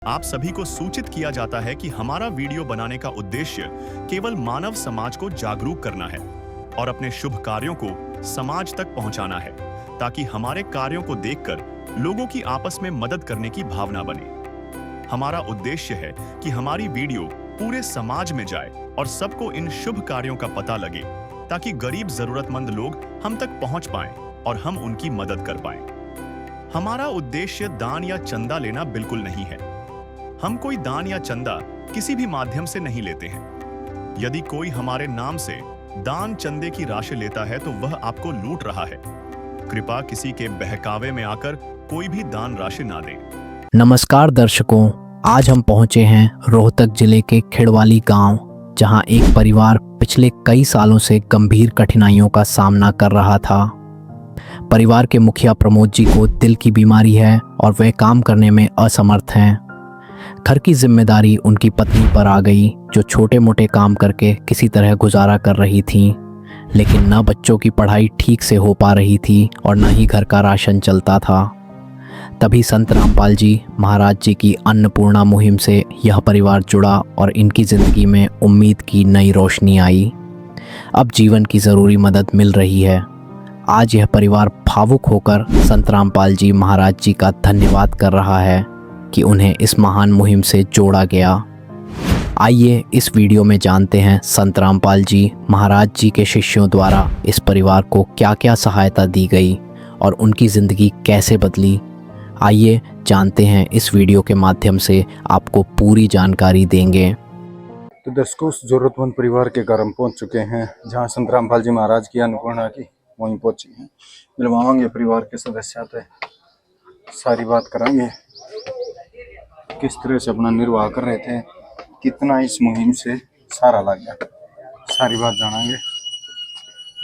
आप सभी को सूचित किया जाता है कि हमारा वीडियो बनाने का उद्देश्य केवल मानव समाज को जागरूक करना है और अपने शुभ कार्यों को समाज तक पहुंचाना है, ताकि हमारे कार्यों को देखकर लोगों की आपस में मदद करने की भावना बने। हमारा उद्देश्य है कि हमारी वीडियो पूरे समाज में जाए और सबको इन शुभ कार्यों का पता लगे, ताकि गरीब जरूरतमंद लोग हम तक पहुंच पाएं और हम उनकी मदद कर पाएं। हमारा उद्देश्य दान या चंदा लेना बिल्कुल नहीं है। हम कोई दान या चंदा किसी भी माध्यम से नहीं लेते हैं। यदि कोई हमारे नाम से दान चंदे की राशि लेता है तो वह आपको लूट रहा है। कृपया किसी के बहकावे में आकर कोई भी दान राशि ना दें। नमस्कार दर्शकों, आज हम पहुंचे हैं रोहतक जिले के खिड़वाली गांव, जहां एक परिवार पिछले कई सालों से गंभीर कठिनाइयों का सामना कर रहा था। परिवार के मुखिया प्रमोद जी को दिल की बीमारी है और वे काम करने में असमर्थ हैं। घर की जिम्मेदारी उनकी पत्नी पर आ गई, जो छोटे मोटे काम करके किसी तरह गुजारा कर रही थी, लेकिन न बच्चों की पढ़ाई ठीक से हो पा रही थी और न ही घर का राशन चलता था। तभी संत रामपाल जी महाराज जी की अन्नपूर्णा मुहिम से यह परिवार जुड़ा और इनकी ज़िंदगी में उम्मीद की नई रोशनी आई। अब जीवन की ज़रूरी मदद मिल रही है। आज यह परिवार भावुक होकर संत रामपाल जी महाराज जी का धन्यवाद कर रहा है कि उन्हें इस महान मुहिम से जोड़ा गया। आइए इस वीडियो में जानते हैं संत रामपाल जी महाराज जी के शिष्यों द्वारा इस परिवार को क्या क्या सहायता दी गई और उनकी ज़िंदगी कैसे बदली। आइए जानते हैं, इस वीडियो के माध्यम से आपको पूरी जानकारी देंगे। तो दर्शकों, उस जरूरतमंद परिवार के घर हम पहुंच चुके हैं जहां संत रामपाल जी महाराज की अन्नपूर्णा की वहीं पहुंची हैं। मिलवाएंगे परिवार के सदस्य थे, सारी बात कराएंगे किस तरह से अपना निर्वाह कर रहे थे, कितना इस मुहिम से सारा लग गया, सारी बात जानेंगे।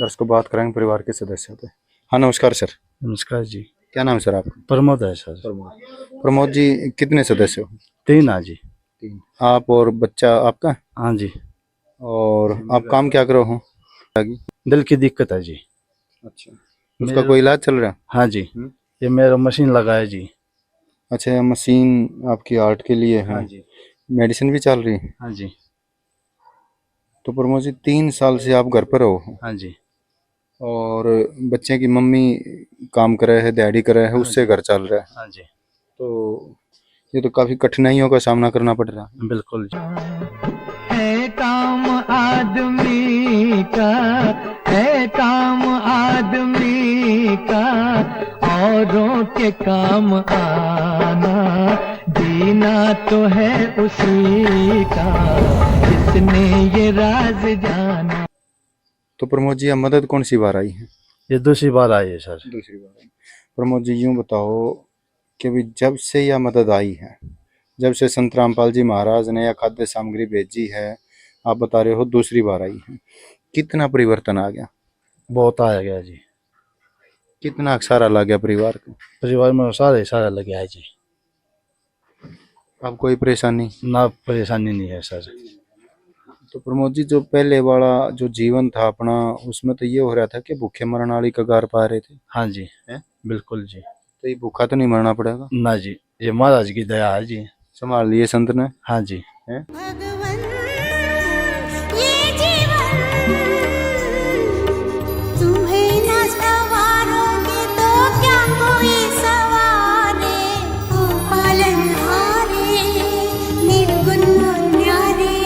दर्शकों, बात करेंगे परिवार के सदस्य थे। हाँ, नमस्कार सर। नमस्कार जी। क्या नाम है सर आपका? प्रमोद है सर। प्रमोद जी, कितने सदस्य हो? 3 हाँ जी। 3। आप और बच्चा आपका? हाँ जी। और आप काम क्या करो हो? दिल की दिक्कत है जी। अच्छा, उसका कोई इलाज चल रहा है? हाँ जी। ये मेरा मशीन लगा है जी। अच्छा, मशीन आपकी आर्ट के लिए है? हाँ जी। मेडिसिन भी चल रही है? हाँ जी। तो प्रमोद जी, 3 साल से आप घर पर हो? हाँ जी। और बच्चे की मम्मी काम कर रहे है, डैडी कर रहे है, उससे घर चल रहा है। हाँ जी। तो ये तो काफी कठिनाइयों का सामना करना पड़ रहा है। बिल्कुल जी। है काम आदमी का, है काम आदमी का, औरों के काम आना, जीना तो है उसी का, जिसने ये राज जाना। तो प्रमोद जी, अब मदद कौन सी बार आई है? ये दूसरी बार आई है सर। दूसरी बार आई। प्रमोद जी, यूं बताओ कि भी जब से यह मदद आई है, जब से संत रामपाल जी महाराज ने यह खाद्य सामग्री भेजी है, आप बता रहे हो दूसरी बार आई है, कितना परिवर्तन आ गया? बहुत आ गया जी। कितना सारा लग गया परिवार को? परिवार में सारा लग गया है जी। अब कोई परेशानी ना, परेशानी नहीं है सर। तो प्रमोद जी, जो पहले वाला जो जीवन था अपना, उसमें तो ये हो रहा था कि भूखे मरने वाली कगार पा रहे थे। हाँ जी। है? बिल्कुल जी। तो ये भूखा तो नहीं मरना पड़ेगा ना जी, ये महाराज की दया है जी। संभाल लिए संत ने। हाँ जी। है? भगवन ये जीवन तुम्हें न सवारोगे तो क्या कोई सवारे, ओ पालनहारे निर्गुण न्यारे,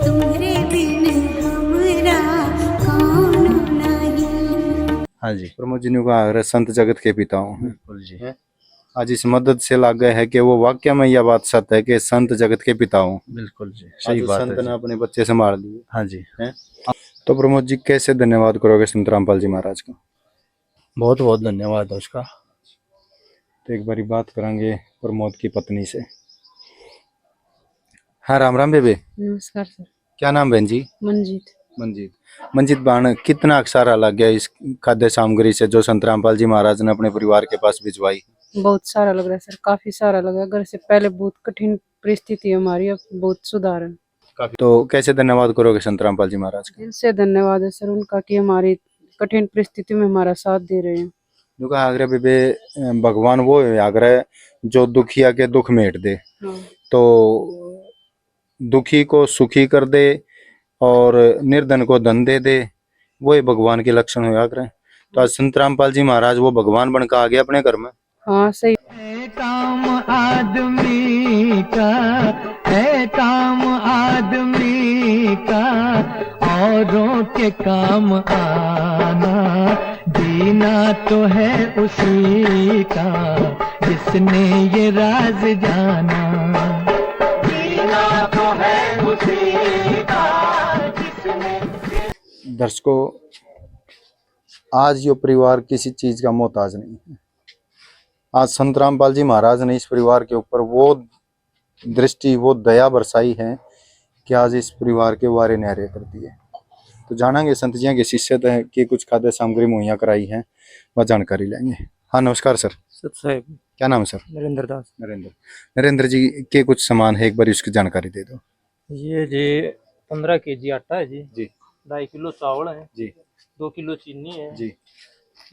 तुम्हारे बिन हमरा कौन नहीं। हाँ जी। प्रमोद जी ने कहा, "अरे संत जगत के पिता हूँ।" बिल्कुल जी। आज इस मदद से लग गए है कि वो वाक्य में यह बात सत्य है कि संत जगत के पिता हूँ। बिल्कुल जी, आज सही उस बात संत है ने जी। अपने बच्चे संभाल लिए। हाँ जी। है? तो प्रमोद जी, कैसे धन्यवाद करोगे संत रामपाल जी महाराज का? बहुत बहुत धन्यवाद है उसका। तो एक बारी बात करेंगे प्रमोद की पत्नी से। हाँ, राम राम बेबे। नमस्कार सर। क्या नाम बहन जी? मंजीत। मंजीत। मंजीत बाण, कितना सारा लग गया इस खाद्य सामग्री से जो संत रामपाल जी महाराज ने अपने परिवार के पास भिजवाई? बहुत सारा लग रहा है सर, काफी सारा लगा। घर से पहले बहुत कठिन परिस्थिति है हमारी, अब बहुत सुधार है। तो कैसे धन्यवाद करोगे संत रामपाल जी महाराज का? दिल से धन्यवाद है सर उनका कि हमारी कठिन परिस्थिति में हमारा साथ दे रहे हैं। दुख आग्रह बेबे भगवान वो है आग्रह जो दुखिया के दुख मेट दे, हाँ। तो दुखी को सुखी कर दे और निर्धन को धन दे दे, वो ही भगवान के लक्षण हुआ आग्रह। तो आज संत रामपाल जी महाराज वो भगवान बनकर आ गए अपने घर में। हाँ सही। है काम आदमी का, है काम आदमी का, औरों के काम आना, जीना तो है उसी का जिसने ये राज जाना, जीना तो है उसी का जिसने। दर्शकों, आज ये परिवार किसी चीज का मोहताज नहीं है। आज संत रामपाल जी महाराज ने इस परिवार के ऊपर वो दृष्टि, वो दया बरसाई है कि आज इस परिवार के वारे न्यारे कर दिए। तो जानेंगे संत जी के शिष्य की कुछ खाद्य सामग्री मुहैया कराई है, वह जानकारी लेंगे। हाँ नमस्कार सर। साहब क्या नाम है सर? नरेंद्र दास। नरेंद्र जी के कुछ सामान है, एक बार उसकी जानकारी दे दो। ये जी 15 kg आटा है जी, जी 2.5 किलो चावल है जी, 2 किलो चीनी है जी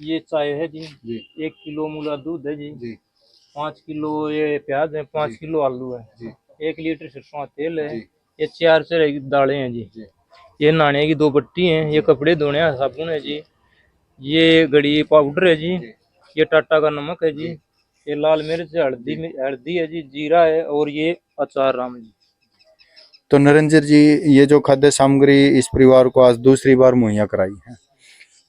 ये चाय है जी, जी 1 किलो मूला दूध है जी, जी 5 किलो ये प्याज है, 5 जी। किलो आलू है जी 1 लीटर सरसों का तेल है, जी। ये 4 से दालें हैं जी, ये नहाने की 2 पट्टी हैं, ये कपड़े धोने का साबुन है जी, ये घड़ी पाउडर है जी, ये टाटा का नमक है जी, ये लाल मिर्च हल्दी है जी, जीरा है, और ये अचार राम जी। तो नरेंद्र जी, ये जो खाद्य सामग्री इस परिवार को आज दूसरी बार मुहैया कराई है,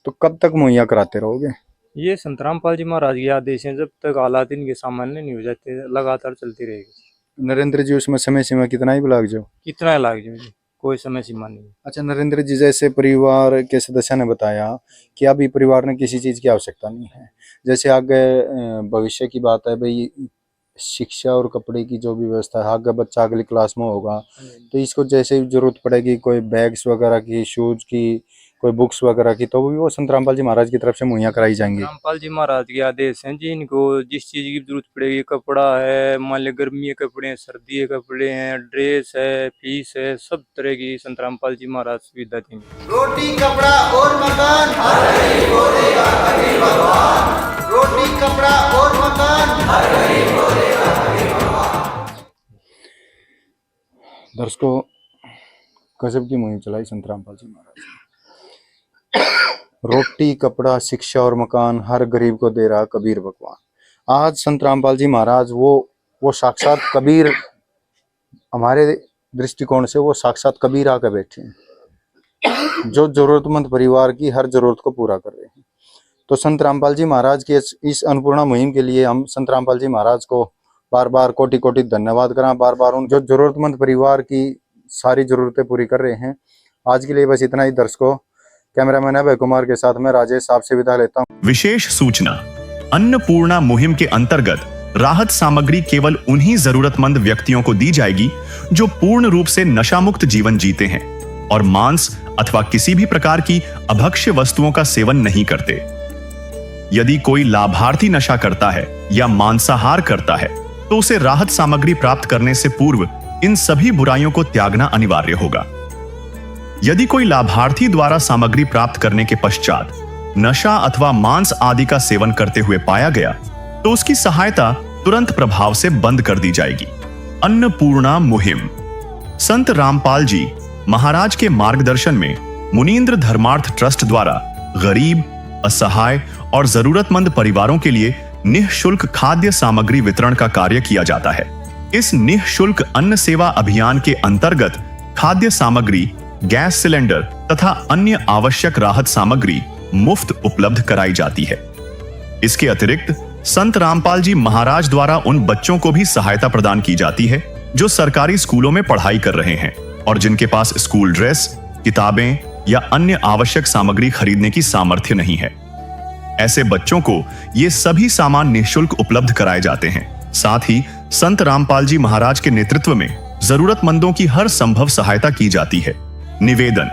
तो कब तक मुहैया कराते रहोगे? ये संत रामपाल जी महाराज के आदेश हैं, जब तक हालात इनके सामान्य नहीं हो जाते लगातार चलती रहेगी। नरेंद्र जी, उसमें समय सीमा कितना ही लाग जाओ? कितना लाग जाए जी, कोई समय सीमा नहीं। अच्छा नरेंद्र जी, जैसे परिवार के सदस्य ने बताया कि अभी परिवार ने किसी चीज की आवश्यकता नहीं है, जैसे आगे भविष्य की बात है भाई, शिक्षा और कपड़े की जो भी व्यवस्था है, आगे बच्चा अगली क्लास में होगा तो इसको जैसे जरूरत पड़ेगी, कोई बैग्स वगैरह की, शूज की, कोई बुक्स वगैरह की, तो भी वो संत रामपाल जी महाराज की तरफ से मुहैया कराई जाएंगी। रामपाल जी महाराज के आदेश हैं जी, इनको जिस चीज की जरूरत पड़ेगी, कपड़ा है, मान ली गर्मी के कपड़े हैं, सर्दी के कपड़े हैं, ड्रेस है, फीस है, सब तरह की संत रामपाल जी महाराज सुविधा देंगे। रोटी कपड़ा और मकान हर गरीब को देगा हरि भगवान, रोटी कपड़ा और मकान हर गरीब को देगा हरि भगवान। दर्शकों, गजब की मुहिम चलाई संत रामपाल जी महाराज ने। रोटी कपड़ा शिक्षा और मकान हर गरीब को दे रहा कबीर भगवान। आज संत रामपाल जी महाराज वो साक्षात कबीर, हमारे दृष्टिकोण से वो साक्षात कबीर आकर बैठे हैं, जो जरूरतमंद परिवार की हर जरूरत को पूरा कर रहे हैं। तो संत रामपाल जी महाराज के इस अन्नपूर्णा मुहिम के लिए हम संत रामपाल जी महाराज को बार बार कोटि कोटि धन्यवाद करें, बार बार उन जो जरूरतमंद परिवार की सारी जरूरतें पूरी कर रहे हैं। आज के लिए बस इतना ही दर्शकों। कैमरामैन अभय कुमार के साथ मैं राजेश आपसे विदा लेता हूँ। विशेष सूचना, अन्नपूर्णा मुहिम के अंतर्गत राहत सामग्री केवल उन्हीं जरूरतमंद व्यक्तियों को दी जाएगी जो पूर्ण रूप से नशा मुक्त जीवन जीते हैं और मांस अथवा किसी भी प्रकार की अभक्ष्य वस्तुओं का सेवन नहीं करते। यदि कोई लाभार्थी नशा करता है या मांसाहार करता है तो उसे राहत सामग्री प्राप्त करने से पूर्व इन सभी बुराइयों को त्यागना अनिवार्य होगा। यदि कोई लाभार्थी द्वारा सामग्री प्राप्त करने के पश्चात नशा अथवा मांस आदि का सेवन करते हुए पाया गया तो उसकी सहायता तुरंत प्रभाव से बंद कर दी जाएगी। अन्नपूर्णा मुहिम संत रामपाल जी महाराज के मार्गदर्शन में मुनींद्र धर्मार्थ ट्रस्ट द्वारा गरीब, असहाय और जरूरतमंद परिवारों के लिए निःशुल्क खाद्य सामग्री वितरण का कार्य किया जाता है। इस निःशुल्क अन्न सेवा अभियान के अंतर्गत खाद्य सामग्री, गैस सिलेंडर तथा अन्य आवश्यक राहत सामग्री मुफ्त उपलब्ध कराई जाती है। इसके अतिरिक्त संत रामपाल जी महाराज द्वारा उन बच्चों को भी सहायता प्रदान की जाती है जो सरकारी स्कूलों में पढ़ाई कर रहे हैं और जिनके पास स्कूल ड्रेस, किताबें या अन्य आवश्यक सामग्री खरीदने की सामर्थ्य नहीं है। ऐसे बच्चों को ये सभी सामान निःशुल्क उपलब्ध कराए जाते हैं। साथ ही संत रामपाल जी महाराज के नेतृत्व में जरूरतमंदों की हर संभव सहायता की जाती है। निवेदन,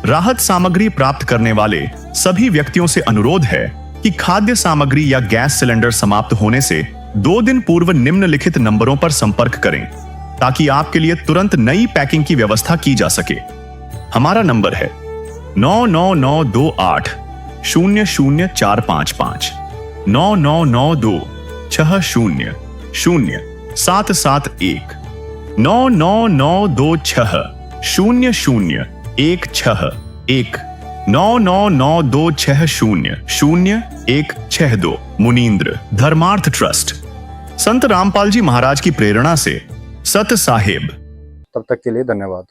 राहत सामग्री प्राप्त करने वाले सभी व्यक्तियों से अनुरोध है कि खाद्य सामग्री या गैस सिलेंडर समाप्त होने से 2 दिन पूर्व निम्नलिखित नंबरों पर संपर्क करें ताकि आपके लिए तुरंत नई पैकिंग की व्यवस्था की जा सके। हमारा नंबर है 99928 00455। 9992 60 0 771 99926 00 161 999260 0162। मुनींद्र धर्मार्थ ट्रस्ट। संत रामपाल जी महाराज की प्रेरणा से सत साहेब। तब तक के लिए धन्यवाद।